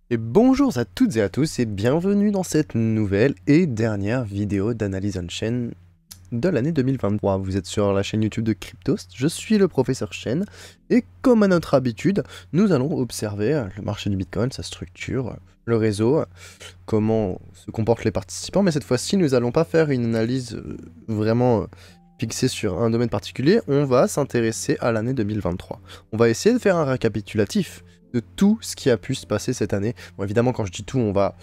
Et bonjour à toutes et à tous et bienvenue dans cette nouvelle et dernière vidéo d'analyse on-chain de l'année 2023. Vous êtes sur la chaîne YouTube de Cryptost, je suis le professeur Chen et comme à notre habitude, nous allons observer le marché du Bitcoin, sa structure, le réseau, comment se comportent les participants, mais cette fois-ci nous n'allons pas faire une analyse vraiment fixée sur un domaine particulier, on va s'intéresser à l'année 2023. On va essayer de faire un récapitulatif de tout ce qui a pu se passer cette année. Bon, évidemment, quand je dis tout, on va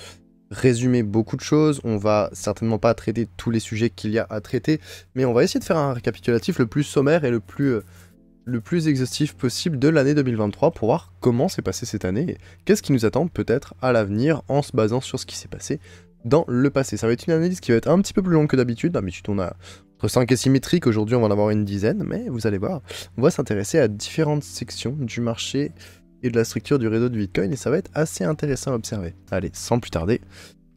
résumer beaucoup de choses, on va certainement pas traiter tous les sujets qu'il y a à traiter, mais on va essayer de faire un récapitulatif le plus sommaire et le plus exhaustif possible de l'année 2023 pour voir comment s'est passé cette année et qu'est-ce qui nous attend peut-être à l'avenir en se basant sur ce qui s'est passé dans le passé. Ça va être une analyse qui va être un petit peu plus longue que d'habitude. D'habitude, on a entre 5 et 6 métriques, aujourd'hui on va en avoir une dizaine, mais vous allez voir, on va s'intéresser à différentes sections du marché et de la structure du réseau du Bitcoin, et ça va être assez intéressant à observer. Allez, sans plus tarder,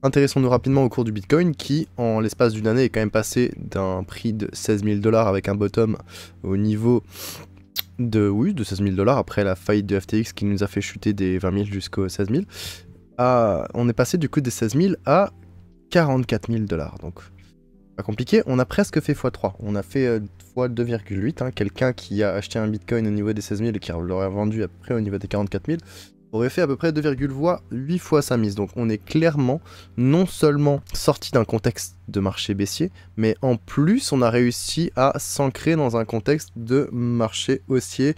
intéressons-nous rapidement au cours du Bitcoin, qui, en l'espace d'une année, est quand même passé d'un prix de 16 000 $ avec un bottom au niveau de 16 000 $ après la faillite de FTX qui nous a fait chuter des 20 000 jusqu'aux 16 000. On est passé du coup des 16 000 à 44 000 $. Donc, pas compliqué, on a presque fait x3. On a fait fois 2,8. Hein. Quelqu'un qui a acheté un Bitcoin au niveau des 16 000 et qui l'aurait vendu à peu près au niveau des 44 000 aurait fait à peu près 2,8 fois sa mise. Donc on est clairement non seulement sorti d'un contexte de marché baissier, mais en plus on a réussi à s'ancrer dans un contexte de marché haussier,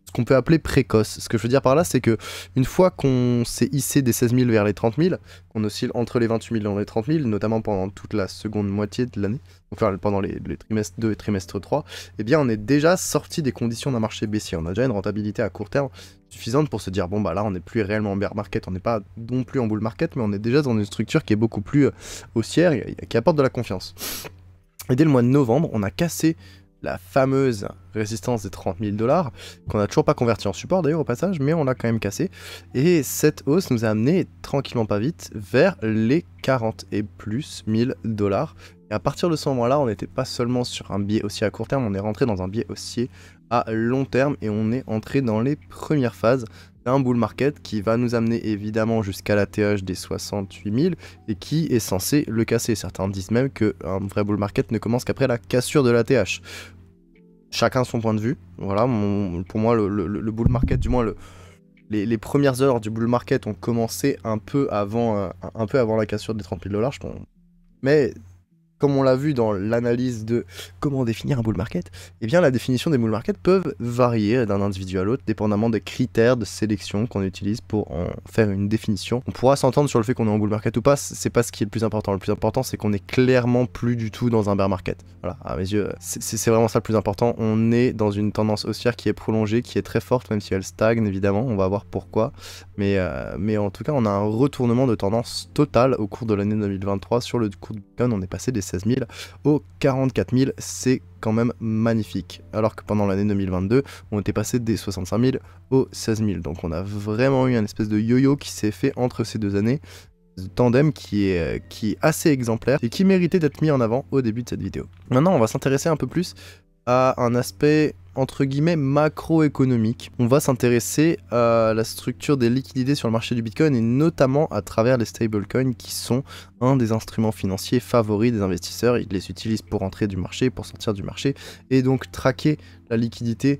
ce qu'on peut appeler précoce. Ce que je veux dire par là, c'est que une fois qu'on s'est hissé des 16 000 vers les 30 000, qu'on oscille entre les 28 000 et les 30 000, notamment pendant toute la seconde moitié de l'année, enfin pendant les trimestres 2 et trimestre 3, eh bien on est déjà sorti des conditions d'un marché baissier. On a déjà une rentabilité à court terme suffisante pour se dire, bon bah là on n'est plus réellement en bear market, on n'est pas non plus en bull market, mais on est déjà dans une structure qui est beaucoup plus haussière et qui apporte de la confiance. Et dès le mois de novembre, on a cassé la fameuse résistance des 30 000 $, qu'on n'a toujours pas converti en support d'ailleurs au passage, mais on l'a quand même cassé. Et cette hausse nous a amené tranquillement pas vite vers les 40 et plus 1000 $. Et à partir de ce moment-là, on n'était pas seulement sur un biais haussier à court terme, on est rentré dans un biais haussier à long terme et on est entré dans les premières phases d'un bull market qui va nous amener évidemment jusqu'à la TH des 68 000 et qui est censé le casser. Certains disent même qu'un vrai bull market ne commence qu'après la cassure de la TH. Chacun son point de vue. Voilà, pour moi, le bull market, du moins les premières heures du bull market ont commencé un peu avant la cassure des 30 000 $. Mais comme on l'a vu dans l'analyse de comment définir un bull market, eh bien la définition des bull markets peuvent varier d'un individu à l'autre, dépendamment des critères de sélection qu'on utilise pour en faire une définition. On pourra s'entendre sur le fait qu'on est en bull market ou pas, c'est pas ce qui est le plus important. Le plus important, c'est qu'on est clairement plus du tout dans un bear market. Voilà, à mes yeux, c'est vraiment ça le plus important. On est dans une tendance haussière qui est prolongée, qui est très forte, même si elle stagne évidemment, on va voir pourquoi. Mais en tout cas, on a un retournement de tendance total au cours de l'année 2023 sur le cours du Bitcoin. On est passé des 16 000 aux 44 000, c'est quand même magnifique. Alors que pendant l'année 2022, on était passé des 65 000 aux 16 000. Donc on a vraiment eu une espèce de yo-yo qui s'est fait entre ces deux années, tandem qui est assez exemplaire et qui méritait d'être mis en avant au début de cette vidéo. Maintenant, on va s'intéresser un peu plus à un aspect entre guillemets macroéconomique. On va s'intéresser à la structure des liquidités sur le marché du Bitcoin et notamment à travers les stablecoins qui sont un des instruments financiers favoris des investisseurs. Ils les utilisent pour entrer du marché, pour sortir du marché et donc traquer la liquidité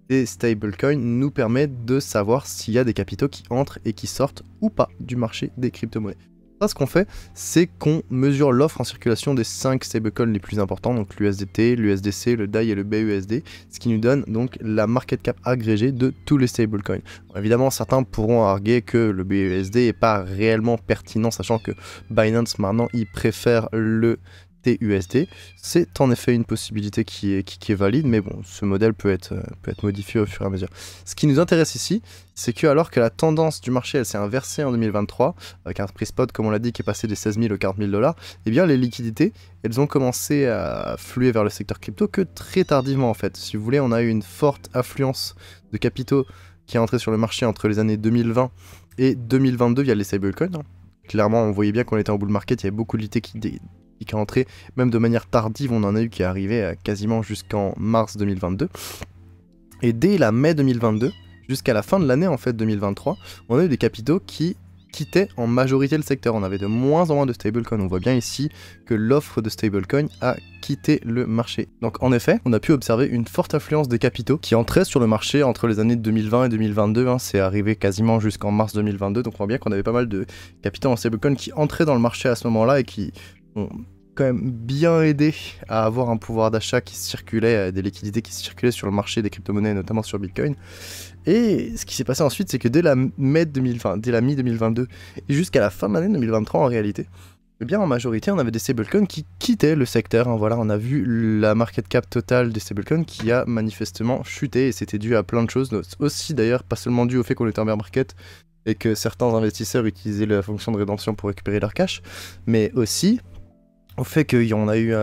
des stablecoins nous permet de savoir s'il y a des capitaux qui entrent et qui sortent ou pas du marché des crypto-monnaies. Ça, ce qu'on fait, c'est qu'on mesure l'offre en circulation des 5 stablecoins les plus importants, donc l'USDT, l'USDC, le DAI et le BUSD, ce qui nous donne donc la market cap agrégée de tous les stablecoins. Bon, évidemment, certains pourront arguer que le BUSD n'est pas réellement pertinent, sachant que Binance maintenant, il préfère le TUSD. C'est en effet une possibilité qui est valide, mais bon, ce modèle peut être modifié au fur et à mesure. Ce qui nous intéresse ici, c'est que alors que la tendance du marché elle s'est inversée en 2023, avec un prix spot, comme on l'a dit, qui est passé des 16 000 aux 40 000 $, eh bien les liquidités, elles ont commencé à fluer vers le secteur crypto que très tardivement en fait. Si vous voulez, on a eu une forte affluence de capitaux qui est entrée sur le marché entre les années 2020 et 2022 via les stablecoins. Clairement, on voyait bien qu'on était en bull market, il y avait beaucoup de liquidités qui est entré, même de manière tardive, on en a eu qui est arrivé quasiment jusqu'en mars 2022. Et dès la mai 2022, jusqu'à la fin de l'année en fait 2023, on a eu des capitaux qui quittaient en majorité le secteur. On avait de moins en moins de stablecoins. On voit bien ici que l'offre de stablecoin a quitté le marché. Donc en effet, on a pu observer une forte influence des capitaux qui entraient sur le marché entre les années 2020 et 2022. Hein. C'est arrivé quasiment jusqu'en mars 2022. Donc on voit bien qu'on avait pas mal de capitaux en stablecoin qui entraient dans le marché à ce moment-là et qui ont quand même bien aidé à avoir un pouvoir d'achat qui circulait, des liquidités qui circulaient sur le marché des crypto-monnaies, notamment sur Bitcoin. Et ce qui s'est passé ensuite, c'est que dès la mi-2022 et jusqu'à la fin de l'année 2023 en réalité, eh bien en majorité on avait des stablecoins qui quittaient le secteur. Hein. Voilà, on a vu la market cap totale des stablecoins qui a manifestement chuté et c'était dû à plein de choses. Aussi d'ailleurs, pas seulement dû au fait qu'on était en bear market et que certains investisseurs utilisaient la fonction de rédemption pour récupérer leur cash, mais aussi au fait qu'on a eu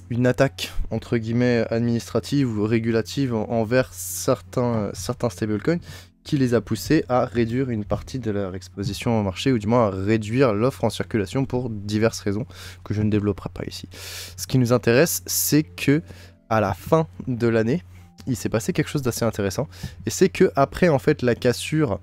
une attaque entre guillemets administrative ou régulative envers certains stablecoins qui les a poussés à réduire une partie de leur exposition au marché ou du moins à réduire l'offre en circulation pour diverses raisons que je ne développerai pas ici. Ce qui nous intéresse, c'est que à la fin de l'année, il s'est passé quelque chose d'assez intéressant et c'est que après en fait la cassure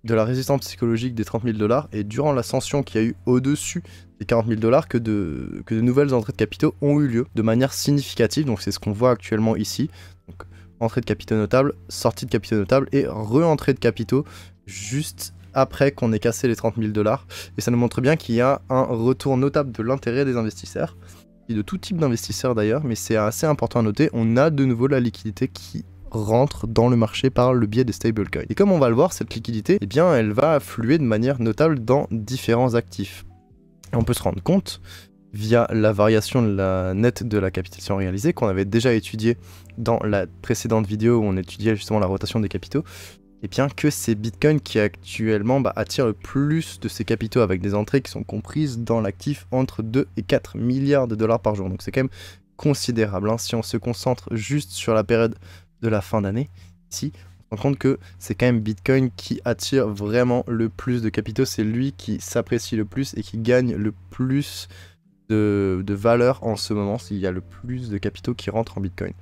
de la résistance psychologique des 30 000 $ et durant l'ascension qu'il y a eu au-dessus des 40 000 $ que de nouvelles entrées de capitaux ont eu lieu de manière significative. Donc c'est ce qu'on voit actuellement ici. Donc, entrée de capitaux notables, sortie de capitaux notables et re-entrée de capitaux juste après qu'on ait cassé les 30 000 $. Et ça nous montre bien qu'il y a un retour notable de l'intérêt des investisseurs, et de tout type d'investisseurs d'ailleurs, mais c'est assez important à noter, on a de nouveau la liquidité qui rentre dans le marché par le biais des stablecoins. Et comme on va le voir, cette liquidité, eh bien, elle va affluer de manière notable dans différents actifs. Et on peut se rendre compte, via la variation de la nette de la capitalisation réalisée, qu'on avait déjà étudié dans la précédente vidéo où on étudiait justement la rotation des capitaux, et bien que c'est Bitcoin qui actuellement attire le plus de ces capitaux avec des entrées qui sont comprises dans l'actif entre 2 et 4 milliards de dollars par jour. Donc c'est quand même considérable. Hein. Si on se concentre juste sur la période de la fin d'année, ici, on se rend compte que c'est quand même Bitcoin qui attire vraiment le plus de capitaux, c'est lui qui s'apprécie le plus et qui gagne le plus de valeur en ce moment, s'il y a le plus de capitaux qui rentrent en Bitcoin.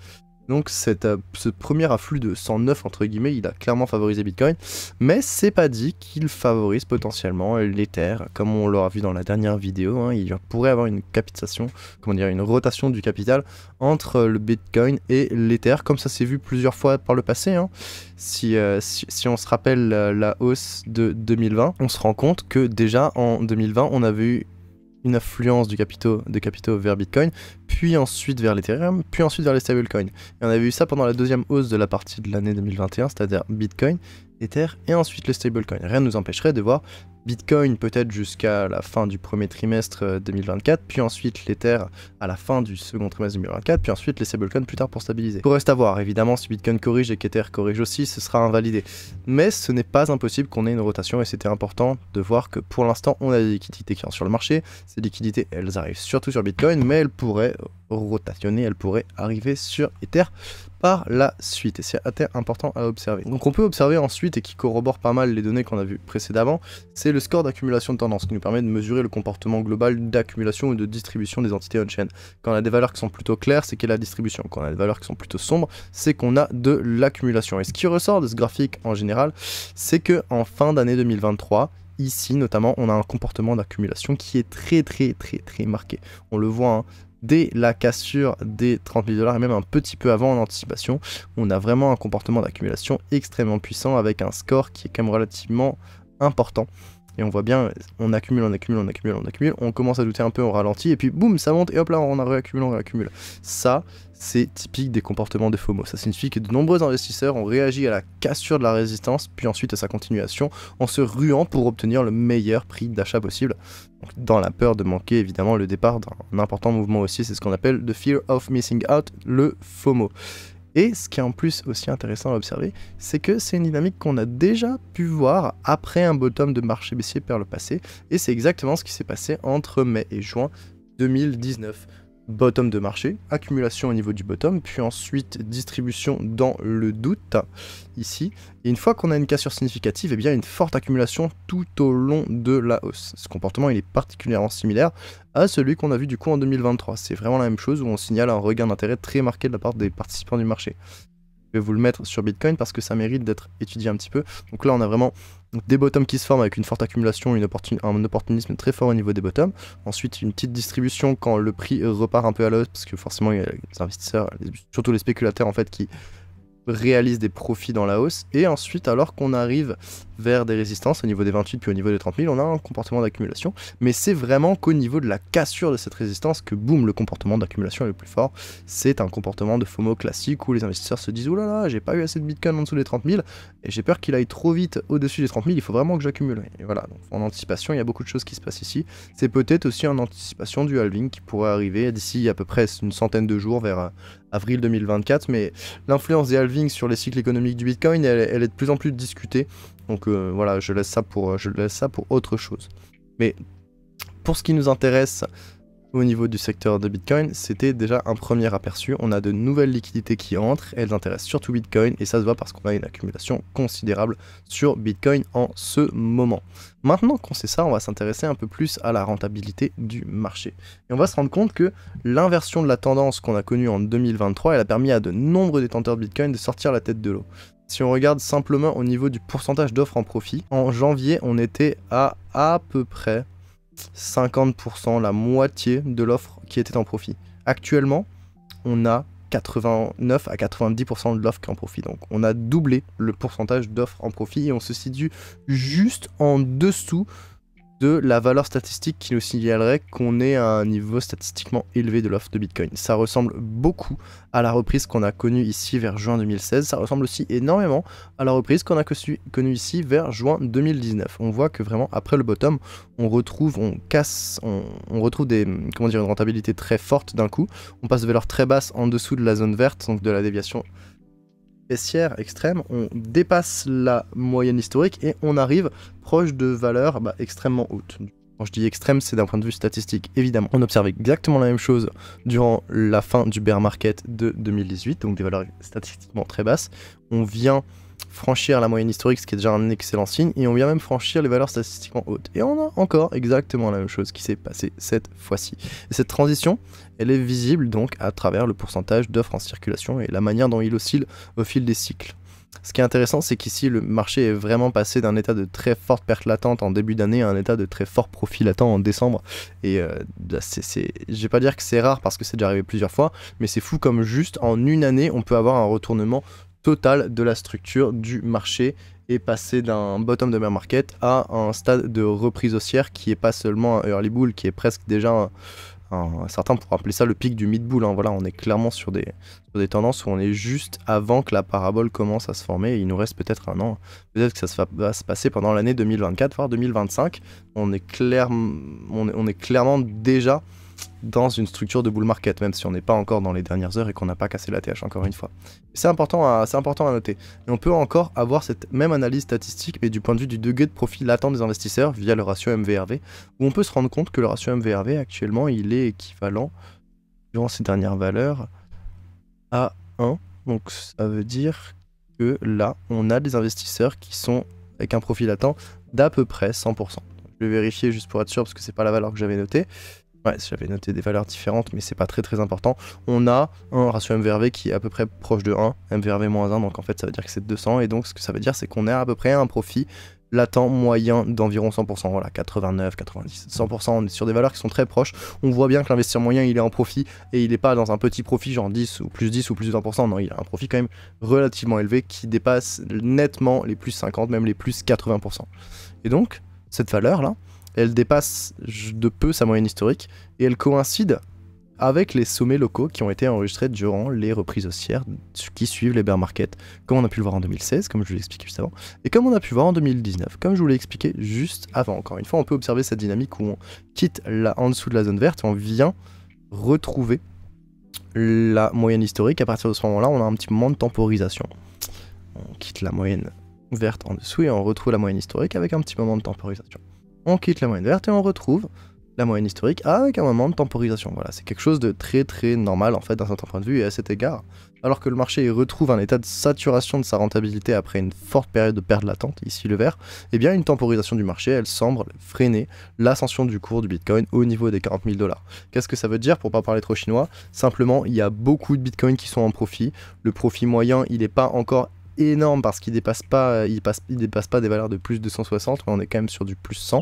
Donc ce premier afflux de 109 entre guillemets, il a clairement favorisé Bitcoin, mais c'est pas dit qu'il favorise potentiellement l'Ether, comme on l'aura vu dans la dernière vidéo. Hein, il pourrait avoir une capitalisation, comment dire, une rotation du capital entre le Bitcoin et l'Ether, comme ça s'est vu plusieurs fois par le passé. Hein. Si on se rappelle la hausse de 2020, on se rend compte que déjà en 2020, on avait eu une affluence des capitaux vers Bitcoin, puis ensuite vers l'Ethereum, puis ensuite vers les stablecoins. Et on avait vu ça pendant la deuxième hausse de la partie de l'année 2021, c'est-à-dire Bitcoin, Ether et ensuite les stablecoins. Rien ne nous empêcherait de voir Bitcoin peut-être jusqu'à la fin du premier trimestre 2024, puis ensuite l'Ether à la fin du second trimestre 2024, puis ensuite les stablecoins plus tard pour stabiliser. Pour reste à voir, évidemment, si Bitcoin corrige et qu'Ether corrige aussi, ce sera invalidé. Mais ce n'est pas impossible qu'on ait une rotation et c'était important de voir que pour l'instant, on a des liquidités qui sont sur le marché. Ces liquidités, elles arrivent surtout sur Bitcoin, mais elles pourraient rotationner, elles pourraient arriver sur Ether par la suite, et c'est important à observer. Donc on peut observer ensuite, et qui corrobore pas mal les données qu'on a vues précédemment, c'est le score d'accumulation de tendance, qui nous permet de mesurer le comportement global d'accumulation ou de distribution des entités on-chain. Quand on a des valeurs qui sont plutôt claires, c'est qu'il y a la distribution. Quand on a des valeurs qui sont plutôt sombres, c'est qu'on a de l'accumulation. Et ce qui ressort de ce graphique en général, c'est que en fin d'année 2023, ici notamment, on a un comportement d'accumulation qui est très marqué. On le voit, hein, dès la cassure des 30 000 $ et même un petit peu avant en anticipation, on a vraiment un comportement d'accumulation extrêmement puissant avec un score qui est quand même relativement important. Et on voit bien, on accumule, on commence à douter un peu, on ralentit, et puis boum, ça monte, et hop là, on réaccumule. Ça, c'est typique des comportements de FOMO. Ça signifie que de nombreux investisseurs ont réagi à la cassure de la résistance, puis ensuite à sa continuation, en se ruant pour obtenir le meilleur prix d'achat possible. Donc, dans la peur de manquer, évidemment, le départ d'un important mouvement aussi, c'est ce qu'on appelle the fear of missing out, le FOMO. Et ce qui est en plus aussi intéressant à observer, c'est que c'est une dynamique qu'on a déjà pu voir après un bottom de marché baissier par le passé, et c'est exactement ce qui s'est passé entre mai et juin 2019. Bottom de marché, accumulation au niveau du bottom, puis ensuite distribution dans le doute, ici. Et une fois qu'on a une cassure significative, et bien une forte accumulation tout au long de la hausse. Ce comportement, il est particulièrement similaire à celui qu'on a vu du coup en 2023. C'est vraiment la même chose où on signale un regain d'intérêt très marqué de la part des participants du marché. Je vais vous le mettre sur Bitcoin parce que ça mérite d'être étudié un petit peu. Donc là, on a vraiment Donc, des bottoms qui se forment avec une forte accumulation, un opportunisme très fort au niveau des bottoms. Ensuite, une petite distribution quand le prix repart un peu à l'os, parce que forcément, il y a les investisseurs, surtout les spéculateurs en fait, qui réalise des profits dans la hausse, et ensuite alors qu'on arrive vers des résistances au niveau des 28 puis au niveau des 30 000, on a un comportement d'accumulation, mais c'est vraiment qu'au niveau de la cassure de cette résistance que boum, le comportement d'accumulation est le plus fort. C'est un comportement de FOMO classique où les investisseurs se disent oulala, j'ai pas eu assez de Bitcoin en dessous des 30 000 et j'ai peur qu'il aille trop vite au-dessus des 30 000, il faut vraiment que j'accumule. Et voilà, donc en anticipation, il y a beaucoup de choses qui se passent ici. C'est peut-être aussi en anticipation du halving qui pourrait arriver d'ici à peu près une centaine de jours vers avril 2024, mais l'influence des halvings sur les cycles économiques du Bitcoin, elle est de plus en plus discutée. Donc voilà, je laisse ça pour autre chose. Mais pour ce qui nous intéresse au niveau du secteur de Bitcoin, c'était déjà un premier aperçu. On a de nouvelles liquidités qui entrent, elles intéressent surtout Bitcoin, et ça se voit parce qu'on a une accumulation considérable sur Bitcoin en ce moment. Maintenant qu'on sait ça, on va s'intéresser un peu plus à la rentabilité du marché. Et on va se rendre compte que l'inversion de la tendance qu'on a connue en 2023, elle a permis à de nombreux détenteurs de Bitcoin de sortir la tête de l'eau. Si on regarde simplement au niveau du pourcentage d'offres en profit, en janvier, on était à peu près 50%, la moitié de l'offre qui était en profit. Actuellement, on a 89 à 90% de l'offre qui est en profit. Donc on a doublé le pourcentage d'offres en profit et on se situe juste en dessous de la valeur statistique qui nous signalerait qu'on est à un niveau statistiquement élevé de l'offre de Bitcoin. Ça ressemble beaucoup à la reprise qu'on a connue ici vers juin 2016. Ça ressemble aussi énormément à la reprise qu'on a connue ici vers juin 2019. On voit que vraiment après le bottom, on retrouve des, une rentabilité très forte d'un coup. On passe de valeurs très basses en dessous de la zone verte, donc de la déviation baissière extrême, on dépasse la moyenne historique et on arrive proche de valeurs extrêmement hautes. Quand je dis extrême, c'est d'un point de vue statistique, évidemment. On observe exactement la même chose durant la fin du bear market de 2018, donc des valeurs statistiquement très basses. On vient franchir la moyenne historique, ce qui est déjà un excellent signe, et on vient même franchir les valeurs statistiquement hautes. Et on a encore exactement la même chose qui s'est passée cette fois-ci. Et cette transition, elle est visible donc à travers le pourcentage d'offres en circulation et la manière dont il oscille au fil des cycles. Ce qui est intéressant, c'est qu'ici, le marché est vraiment passé d'un état de très forte perte latente en début d'année à un état de très fort profit latent en décembre. Et je vais pas dire que c'est rare parce que c'est déjà arrivé plusieurs fois, mais c'est fou comme juste en une année, on peut avoir un retournement total de la structure du marché et passer d'un bottom de bear market à un stade de reprise haussière qui est pas seulement un early bull, qui est presque déjà certains pourraient appeler ça le pic du mid bull. Hein. Voilà, on est clairement sur des tendances où on est juste avant que la parabole commence à se former. Et il nous reste peut-être un an. Peut-être que ça va se passer pendant l'année 2024, voire 2025. On est clairement déjà dans une structure de bull market, même si on n'est pas encore dans les dernières heures et qu'on n'a pas cassé la TH encore une fois. C'est important à noter. Et on peut encore avoir cette même analyse statistique, mais du point de vue du degré de profit latent des investisseurs via le ratio MVRV, où on peut se rendre compte que le ratio MVRV actuellement, il est équivalent, durant ces dernières valeurs, à 1. Donc ça veut dire que là, on a des investisseurs qui sont avec un profit latent d'à peu près 100%. Je vais vérifier juste pour être sûr, parce que c'est pas la valeur que j'avais notée. Ouais, j'avais noté des valeurs différentes, mais c'est pas très important. On a un ratio MVRV qui est à peu près proche de 1, MVRV-1, donc en fait ça veut dire que c'est 200, et donc ce que ça veut dire c'est qu'on est à peu près à un profit latent moyen d'environ 100%, voilà, 89, 90, 100%, on est sur des valeurs qui sont très proches. On voit bien que l'investisseur moyen il est en profit, et il est pas dans un petit profit genre 10 ou plus 20%, non, il a un profit quand même relativement élevé qui dépasse nettement les plus 50, même les plus 80%. Et donc, cette valeur là, elle dépasse de peu sa moyenne historique et elle coïncide avec les sommets locaux qui ont été enregistrés durant les reprises haussières qui suivent les bear markets, comme on a pu le voir en 2016, comme je vous l'ai expliqué juste avant, et comme on a pu le voir en 2019, comme je vous l'ai expliqué juste avant. Encore une fois, on peut observer cette dynamique où on quitte en dessous de la zone verte et on vient retrouver la moyenne historique. À partir de ce moment-là, on a un petit moment de temporisation. On quitte la moyenne verte en dessous et on retrouve la moyenne historique avec un petit moment de temporisation. On quitte la moyenne verte et on retrouve la moyenne historique avec un moment de temporisation. Voilà, c'est quelque chose de très normal en fait d'un certain point de vue, et à cet égard, alors que le marché retrouve un état de saturation de sa rentabilité après une forte période de perte latente, ici le vert, eh bien une temporisation du marché, elle semble freiner l'ascension du cours du Bitcoin au niveau des 40 000 $. Qu'est-ce que ça veut dire pour pas parler trop chinois? Simplement, il y a beaucoup de Bitcoin qui sont en profit. Le profit moyen, il n'est pas encore énorme parce qu'il dépasse pas, il dépasse pas des valeurs de plus 260, mais on est quand même sur du plus 100.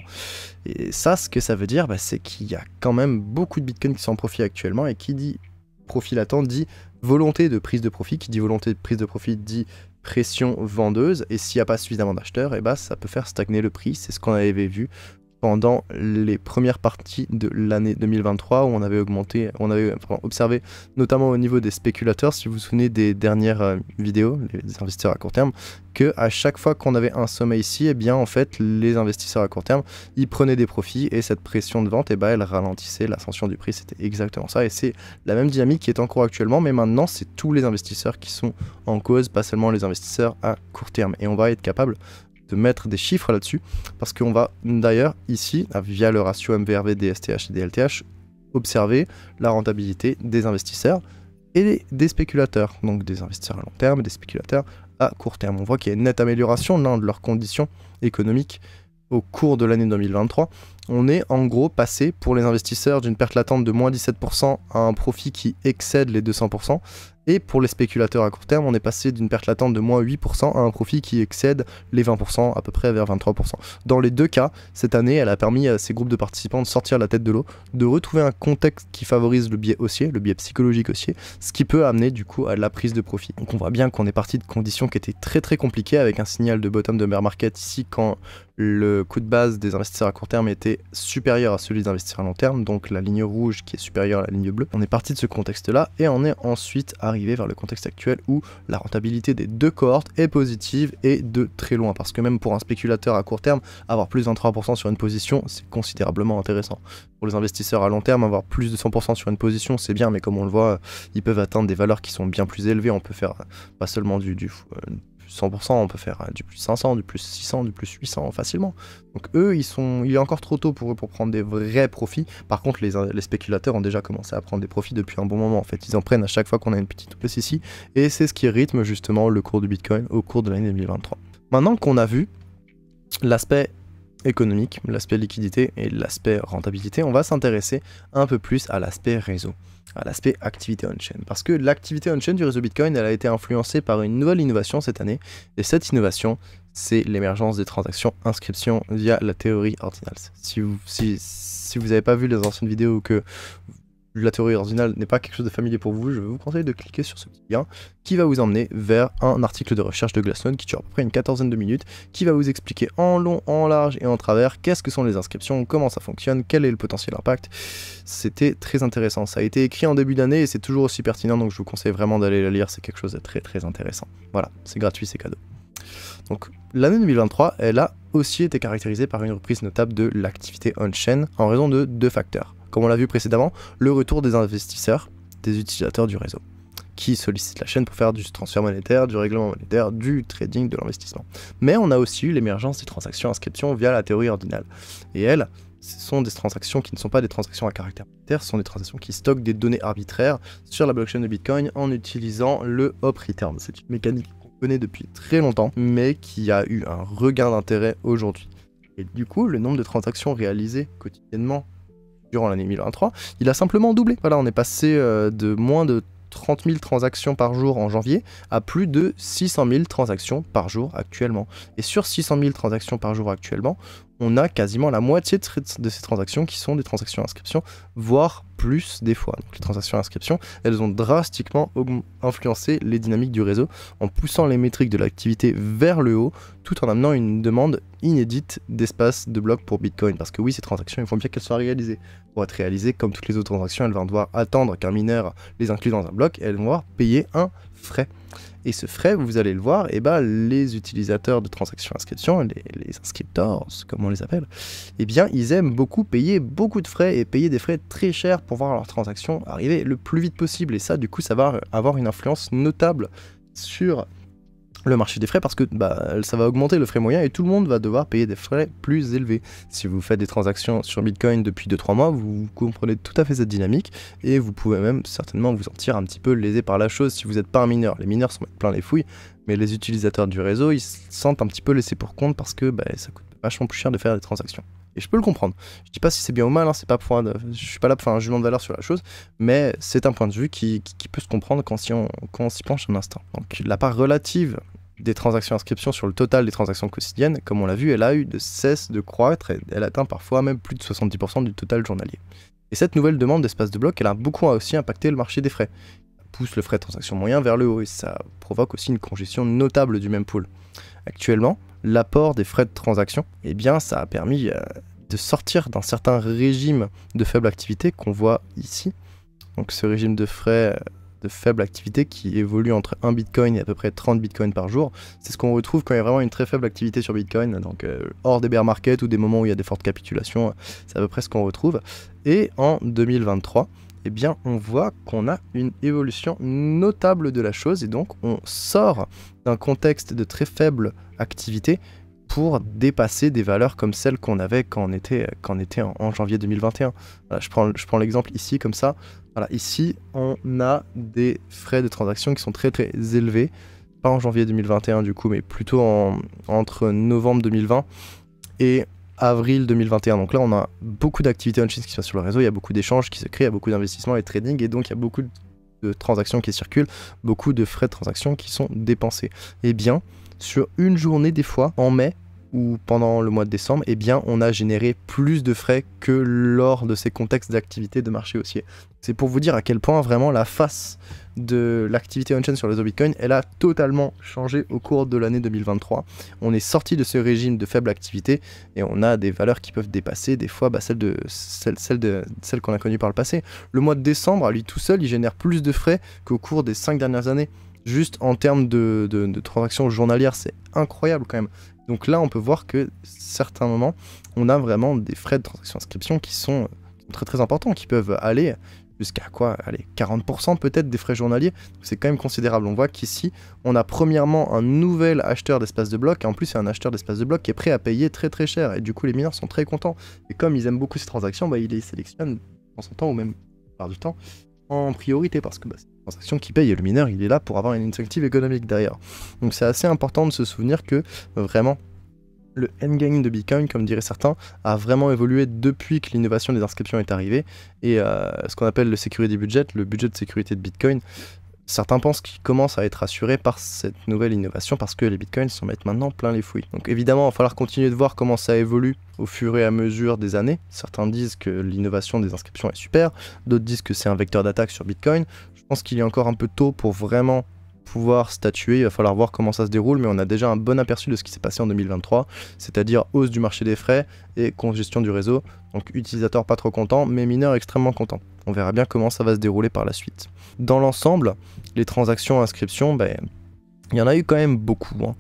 Et ça, ce que ça veut dire, bah, c'est qu'il y a quand même beaucoup de bitcoins qui sont en profit actuellement, et qui dit profit latent dit volonté de prise de profit, qui dit volonté de prise de profit dit pression vendeuse, et s'il n'y a pas suffisamment d'acheteurs, et bah, ça peut faire stagner le prix. C'est ce qu'on avait vu pendant les premières parties de l'année 2023, où on avait observé notamment au niveau des spéculateurs, si vous vous souvenez des dernières vidéos, les investisseurs à court terme, que à chaque fois qu'on avait un sommet ici, et bien en fait les investisseurs à court terme, ils prenaient des profits, et cette pression de vente, et bah, elle ralentissait l'ascension du prix. C'était exactement ça, et c'est la même dynamique qui est en cours actuellement, mais maintenant c'est tous les investisseurs qui sont en cause, pas seulement les investisseurs à court terme, et on va être capable de mettre des chiffres là-dessus, parce qu'on va d'ailleurs ici, via le ratio MVRV des STH et des LTH, observer la rentabilité des investisseurs et des spéculateurs, donc des investisseurs à long terme et des spéculateurs à court terme. On voit qu'il y a une nette amélioration de leurs conditions économiques au cours de l'année 2023. On est en gros passé pour les investisseurs d'une perte latente de moins 17% à un profit qui excède les 200%, et pour les spéculateurs à court terme, on est passé d'une perte latente de moins 8% à un profit qui excède les 20%, à peu près vers 23%. Dans les deux cas, cette année, elle a permis à ces groupes de participants de sortir la tête de l'eau, de retrouver un contexte qui favorise le biais haussier, le biais psychologique haussier, ce qui peut amener du coup à la prise de profit. Donc on voit bien qu'on est parti de conditions qui étaient très très compliquées, avec un signal de bottom de bear market ici quand le coût de base des investisseurs à court terme était supérieur à celui des investisseurs à long terme, donc la ligne rouge qui est supérieure à la ligne bleue. On est parti de ce contexte-là, et on est ensuite arrivé vers le contexte actuel où la rentabilité des deux cohortes est positive et de très loin, parce que même pour un spéculateur à court terme, avoir plus de 23% sur une position, c'est considérablement intéressant. Pour les investisseurs à long terme, avoir plus de 100% sur une position, c'est bien, mais comme on le voit, ils peuvent atteindre des valeurs qui sont bien plus élevées. On peut faire pas seulement du 100%, on peut faire du plus 500, du plus 600, du plus 800 facilement. Donc eux, il est encore trop tôt pour eux pour prendre des vrais profits. Par contre, les spéculateurs ont déjà commencé à prendre des profits depuis un bon moment. En fait, ils en prennent à chaque fois qu'on a une petite hausse ici, et c'est ce qui rythme justement le cours du Bitcoin au cours de l'année 2023. Maintenant qu'on a vu l'aspect économique, l'aspect liquidité et l'aspect rentabilité, on va s'intéresser un peu plus à l'aspect réseau, à l'aspect activité on-chain. Parce que l'activité on-chain du réseau Bitcoin, elle a été influencée par une nouvelle innovation cette année, et cette innovation, c'est l'émergence des transactions inscription via la théorie ordinals. Si vous n'avez pas vu les anciennes vidéos, ou que la théorie ordinale n'est pas quelque chose de familier pour vous, je vous conseille de cliquer sur ce petit lien qui va vous emmener vers un article de recherche de Glassnode qui dure à peu près une 14aine de minutes, qui va vous expliquer en long, en large et en travers qu'est-ce que sont les inscriptions, comment ça fonctionne, quel est le potentiel impact. C'était très intéressant. Ça a été écrit en début d'année et c'est toujours aussi pertinent, donc je vous conseille vraiment d'aller le lire, c'est quelque chose de très très intéressant. Voilà, c'est gratuit, c'est cadeau. Donc l'année 2023, elle a aussi été caractérisée par une reprise notable de l'activité on-chain en raison de deux facteurs. Comme on l'a vu précédemment, le retour des investisseurs, des utilisateurs du réseau, qui sollicitent la chaîne pour faire du transfert monétaire, du règlement monétaire, du trading, de l'investissement. Mais on a aussi eu l'émergence des transactions inscription via la théorie ordinale. Et elles, ce sont des transactions qui ne sont pas des transactions à caractère monétaire, ce sont des transactions qui stockent des données arbitraires sur la blockchain de Bitcoin en utilisant le hop return. C'est une mécanique qu'on connaît depuis très longtemps, mais qui a eu un regain d'intérêt aujourd'hui. Et du coup, le nombre de transactions réalisées quotidiennement durant l'année 2023, il a simplement doublé. Voilà, on est passé de moins de 30 000 transactions par jour en janvier à plus de 600 000 transactions par jour actuellement. Et sur 600 000 transactions par jour actuellement, on a quasiment la moitié de ces transactions qui sont des transactions inscription, voire plus des fois. Donc les transactions inscription, elles ont drastiquement influencé les dynamiques du réseau en poussant les métriques de l'activité vers le haut, tout en amenant une demande inédite d'espace de blocs pour Bitcoin. Parce que oui, ces transactions, il faut bien qu'elles soient réalisées. Pour être réalisées, comme toutes les autres transactions, elles vont devoir attendre qu'un mineur les inclue dans un bloc, et elles vont devoir payer un frais. Et ce frais, vous allez le voir, et bah, les utilisateurs de transactions inscription, les inscriptors, comme on les appelle, eh bien, ils aiment beaucoup payer beaucoup de frais et payer des frais très chers pour voir leurs transactions arriver le plus vite possible. Et ça, du coup, ça va avoir une influence notable sur le marché des frais, parce que ça va augmenter le frais moyen et tout le monde va devoir payer des frais plus élevés. Si vous faites des transactions sur Bitcoin depuis 2-3 mois, vous comprenez tout à fait cette dynamique et vous pouvez même certainement vous sentir un petit peu lésé par la chose si vous n'êtes pas un mineur. Les mineurs s'en mettent plein les fouilles, mais les utilisateurs du réseau, ils se sentent un petit peu laissés pour compte parce que ça coûte vachement plus cher de faire des transactions. Et je peux le comprendre. Je dis pas si c'est bien ou mal, hein, c'est pas je suis pas là pour faire un jugement de valeur sur la chose, mais c'est un point de vue qui peut se comprendre quand on s'y penche un instant. Donc la part relative des transactions inscription sur le total des transactions quotidiennes, comme on l'a vu, elle a eu de cesse de croître et elle atteint parfois même plus de 70% du total journalier. Et cette nouvelle demande d'espace de bloc, elle a beaucoup aussi impacté le marché des frais. Ça pousse le frais de transaction moyen vers le haut et ça provoque aussi une congestion notable du mempool. Actuellement, l'apport des frais de transaction, eh bien, ça a permis de sortir d'un certain régime de faible activité qu'on voit ici. Donc ce régime de frais de faible activité qui évolue entre 1 Bitcoin et à peu près 30 Bitcoins par jour. C'est ce qu'on retrouve quand il y a vraiment une très faible activité sur Bitcoin, donc hors des bear markets ou des moments où il y a des fortes capitulations, c'est à peu près ce qu'on retrouve. Et en 2023, eh bien, on voit qu'on a une évolution notable de la chose et donc on sort d'un contexte de très faible activité pour dépasser des valeurs comme celles qu'on avait quand on était en janvier 2021. Voilà, je prends l'exemple ici comme ça. Voilà, ici, on a des frais de transaction qui sont très très élevés, pas en janvier 2021 du coup, mais plutôt entre novembre 2020 et avril 2021. Donc là, on a beaucoup d'activités on-chain qui se passent sur le réseau, il y a beaucoup d'échanges qui se créent, il y a beaucoup d'investissements et trading, et donc il y a beaucoup de transactions qui circulent, beaucoup de frais de transaction qui sont dépensés. Et bien, sur une journée des fois, en mai, ou pendant le mois de décembre, eh bien, on a généré plus de frais que lors de ces contextes d'activité de marché haussier. C'est pour vous dire à quel point vraiment la face de l'activité on-chain sur le réseau Bitcoin, elle a totalement changé au cours de l'année 2023. On est sorti de ce régime de faible activité et on a des valeurs qui peuvent dépasser des fois celles qu'on a connues par le passé. Le mois de décembre, à lui tout seul, il génère plus de frais qu'au cours des 5 dernières années. Juste en termes de transactions journalières, c'est incroyable quand même. Donc là, on peut voir que certains moments, on a vraiment des frais de transaction inscription qui sont très très importants, qui peuvent aller jusqu'à quoi? Allez, 40% peut-être des frais journaliers. C'est quand même considérable. On voit qu'ici, on a premièrement un nouvel acheteur d'espace de bloc, et en plus, c'est un acheteur d'espace de bloc qui est prêt à payer très très cher. Et du coup, les mineurs sont très contents. Et comme ils aiment beaucoup ces transactions, bah, ils les sélectionnent en son temps, ou même par du temps, en priorité, parce que c'est une transaction qui paye et le mineur il est là pour avoir une incentive économique derrière. Donc c'est assez important de se souvenir que vraiment le endgame de Bitcoin, comme diraient certains, a vraiment évolué depuis que l'innovation des inscriptions est arrivée, et ce qu'on appelle le security budget, le budget de sécurité de Bitcoin, certains pensent qu'ils commencent à être assurés par cette nouvelle innovation parce que les bitcoins s'en mettent maintenant plein les fouilles. Donc évidemment, il va falloir continuer de voir comment ça évolue au fur et à mesure des années. Certains disent que l'innovation des inscriptions est super, d'autres disent que c'est un vecteur d'attaque sur Bitcoin. Je pense qu'il est encore un peu tôt pour vraiment pouvoir statuer, il va falloir voir comment ça se déroule, mais on a déjà un bon aperçu de ce qui s'est passé en 2023, c'est-à-dire hausse du marché des frais et congestion du réseau, donc utilisateurs pas trop contents, mais mineurs extrêmement contents. On verra bien comment ça va se dérouler par la suite. Dans l'ensemble, les transactions inscriptions, il y en a eu quand même beaucoup, hein.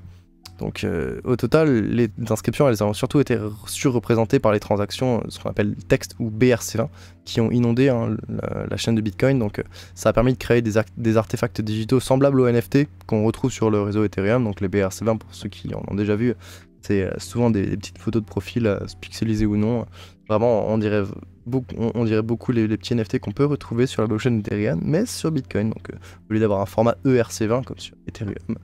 Donc au total, les inscriptions, elles ont surtout été surreprésentées par les transactions, ce qu'on appelle texte ou BRC20, qui ont inondé la chaîne de Bitcoin. Donc ça a permis de créer des artefacts digitaux semblables aux NFT qu'on retrouve sur le réseau Ethereum. Donc les BRC20, pour ceux qui en ont déjà vu, c'est souvent des petites photos de profil pixelisées ou non. Vraiment, on dirait beaucoup les petits NFT qu'on peut retrouver sur la blockchain Ethereum, mais sur Bitcoin. Donc au lieu d'avoir un format ERC20 comme sur Ethereum,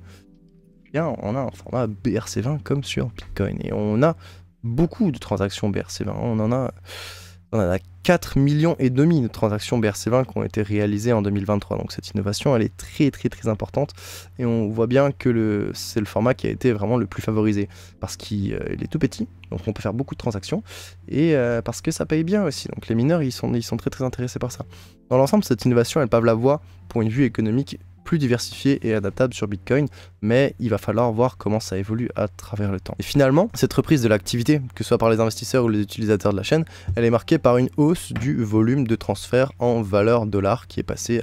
on a un format BRC20 comme sur Bitcoin, et on a beaucoup de transactions BRC20. On en a 4,5 millions de transactions BRC20 qui ont été réalisées en 2023. Donc cette innovation, elle est très très très importante, et on voit bien que c'est le format qui a été vraiment le plus favorisé parce qu'il est tout petit, donc on peut faire beaucoup de transactions, et parce que ça paye bien aussi. Donc les mineurs, ils sont très très intéressés par ça. Dans l'ensemble, cette innovation, elle pave la voie pour une vue économique plus diversifié et adaptable sur Bitcoin, mais il va falloir voir comment ça évolue à travers le temps. Et finalement, cette reprise de l'activité, que ce soit par les investisseurs ou les utilisateurs de la chaîne, elle est marquée par une hausse du volume de transfert en valeur dollar qui est passé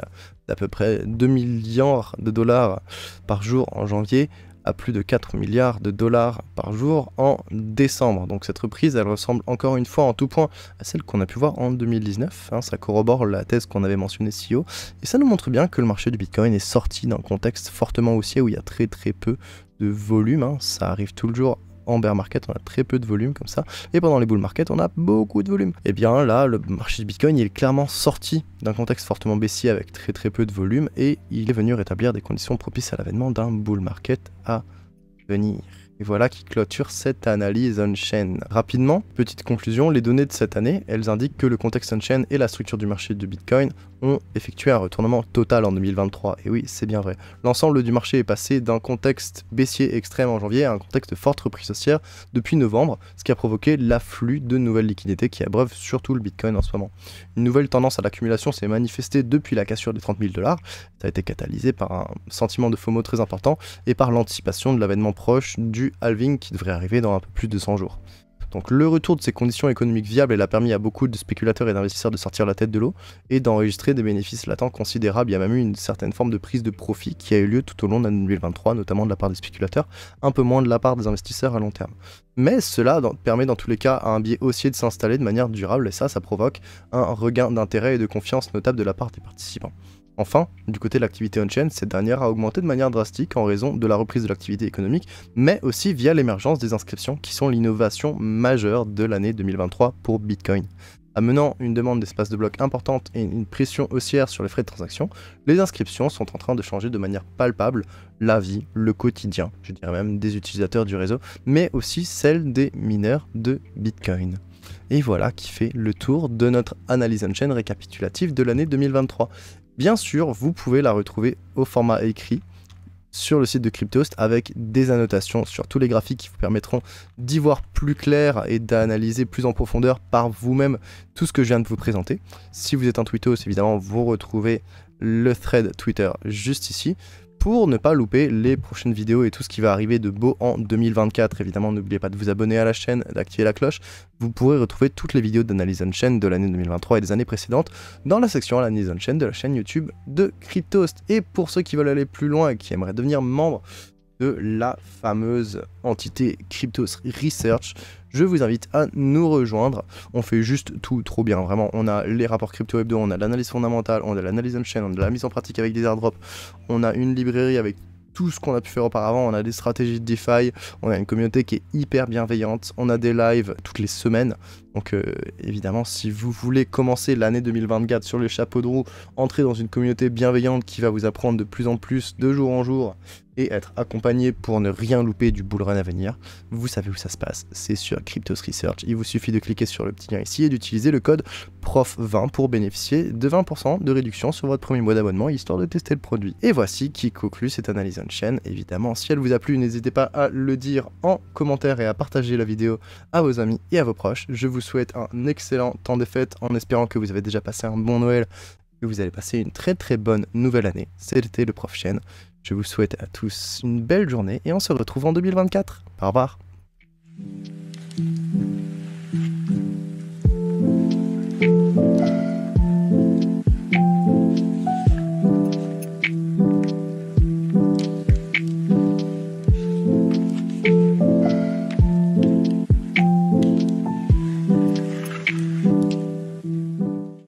d'à peu près 2 milliards de dollars par jour en janvier à plus de 4 milliards de dollars par jour en décembre. Donc cette reprise, elle ressemble encore une fois en tout point à celle qu'on a pu voir en 2019. Ça corrobore la thèse qu'on avait mentionnée si haut. Et ça nous montre bien que le marché du Bitcoin est sorti d'un contexte fortement haussier où il y a très très peu de volume. Ça arrive tout le jour. En bear market, on a très peu de volume comme ça, et pendant les bull market, on a beaucoup de volume. Et bien là, le marché du Bitcoin, il est clairement sorti d'un contexte fortement baissier avec très très peu de volume, et il est venu rétablir des conditions propices à l'avènement d'un bull market à venir. Et voilà qui clôture cette analyse on-chain. Rapidement, petite conclusion, les données de cette année, elles indiquent que le contexte on-chain et la structure du marché du Bitcoin ont effectué un retournement total en 2023. Et oui, c'est bien vrai. L'ensemble du marché est passé d'un contexte baissier extrême en janvier à un contexte de forte reprise haussière depuis novembre, ce qui a provoqué l'afflux de nouvelles liquidités qui abreuvent surtout le Bitcoin en ce moment. Une nouvelle tendance à l'accumulation s'est manifestée depuis la cassure des 30 000 $. Ça a été catalysé par un sentiment de FOMO très important et par l'anticipation de l'avènement proche du halving qui devrait arriver dans un peu plus de 100 jours. Donc le retour de ces conditions économiques viables, elle a permis à beaucoup de spéculateurs et d'investisseurs de sortir la tête de l'eau et d'enregistrer des bénéfices latents considérables. Il y a même eu une certaine forme de prise de profit qui a eu lieu tout au long de l'année 2023, notamment de la part des spéculateurs, un peu moins de la part des investisseurs à long terme. Mais cela permet dans tous les cas à un biais haussier de s'installer de manière durable et ça provoque un regain d'intérêt et de confiance notable de la part des participants. Enfin, du côté de l'activité on-chain, cette dernière a augmenté de manière drastique en raison de la reprise de l'activité économique, mais aussi via l'émergence des inscriptions qui sont l'innovation majeure de l'année 2023 pour Bitcoin. Amenant une demande d'espace de bloc importante et une pression haussière sur les frais de transaction, les inscriptions sont en train de changer de manière palpable la vie, le quotidien, je dirais même des utilisateurs du réseau, mais aussi celle des mineurs de Bitcoin. Et voilà qui fait le tour de notre analyse on-chain récapitulative de l'année 2023. Bien sûr, vous pouvez la retrouver au format écrit sur le site de Cryptost avec des annotations sur tous les graphiques qui vous permettront d'y voir plus clair et d'analyser plus en profondeur par vous-même tout ce que je viens de vous présenter. Si vous êtes un Twittos, évidemment, vous retrouvez le thread Twitter juste ici. Pour ne pas louper les prochaines vidéos et tout ce qui va arriver de beau en 2024, évidemment n'oubliez pas de vous abonner à la chaîne, d'activer la cloche. Vous pourrez retrouver toutes les vidéos d'analyse on-chain de l'année 2023 et des années précédentes dans la section analyse on-chain de la chaîne YouTube de Cryptost. Et pour ceux qui veulent aller plus loin et qui aimeraient devenir membres de la fameuse entité Cryptos Research, je vous invite à nous rejoindre. On fait juste tout trop bien, vraiment. On a les rapports crypto hebdo, on a l'analyse fondamentale, on a l'analyse on-chain, on a la mise en pratique avec des airdrops, on a une librairie avec tout ce qu'on a pu faire auparavant, on a des stratégies de DeFi, on a une communauté qui est hyper bienveillante, on a des lives toutes les semaines. Donc évidemment, si vous voulez commencer l'année 2024 sur les chapeaux de roue, entrer dans une communauté bienveillante qui va vous apprendre de plus en plus de jour en jour et être accompagné pour ne rien louper du bull run à venir, vous savez où ça se passe, c'est sur Cryptos Research. Il vous suffit de cliquer sur le petit lien ici et d'utiliser le code PROF20 pour bénéficier de 20% de réduction sur votre premier mois d'abonnement, histoire de tester le produit. Et voici qui conclut cette analyse on-chain. Évidemment, si elle vous a plu, n'hésitez pas à le dire en commentaire et à partager la vidéo à vos amis et à vos proches. Je vous souhaite un excellent temps des fêtes en espérant que vous avez déjà passé un bon Noël et que vous allez passer une très très bonne nouvelle année. C'était le Prof Chen. Je vous souhaite à tous une belle journée et on se retrouve en 2024. Au revoir.